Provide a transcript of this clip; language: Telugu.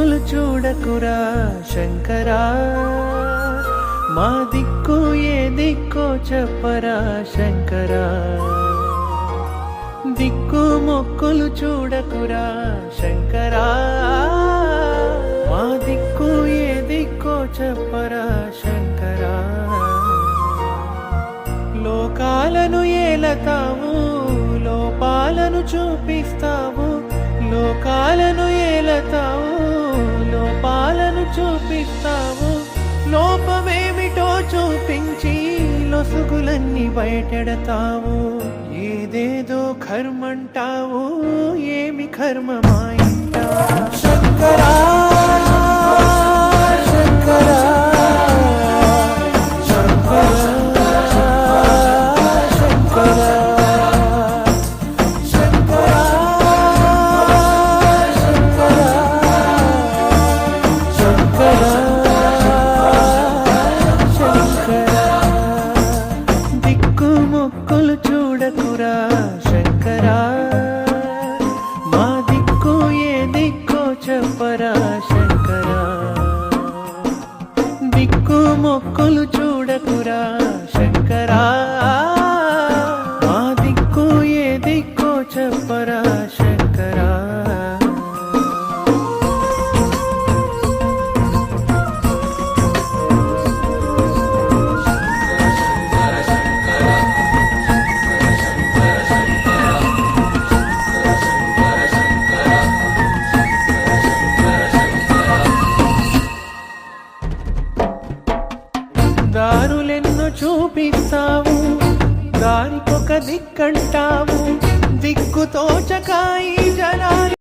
మొక్కులు చూడకురా శంకరా, మా దిక్కు ఏ దిక్కో చెప్పరా శంకరా. దిక్కు మొక్కులు చూడకురా శంకరా, మా దిక్కు ఏ దిక్కో చెప్పరా శంకరా. లోకాలను ఏలతావు, లోపాలను చూపిస్తావు, లోకాలను ఏలతావు, లోపాలను చూపిస్తావు. లోపమేమిటో చూపించి లొసుగులన్నీ బయటెడతావు. ఏదేదో కర్మంటావు, ఏమి కర్మమాయింటావు శంకరా శంకరా చూడకురా శంకరా, మా దిక్కు ఏ దిక్కో చెప్పరా శంకరా. దిక్కు మొక్కులు చూడకురా శంకరా, మా దిక్కు ఏ దిక్కో చెప్పరా శంకరా. దారులెన్నో చూపిస్తావు, దారికొక దిక్కంటావు, దిక్కుతోచక ఈ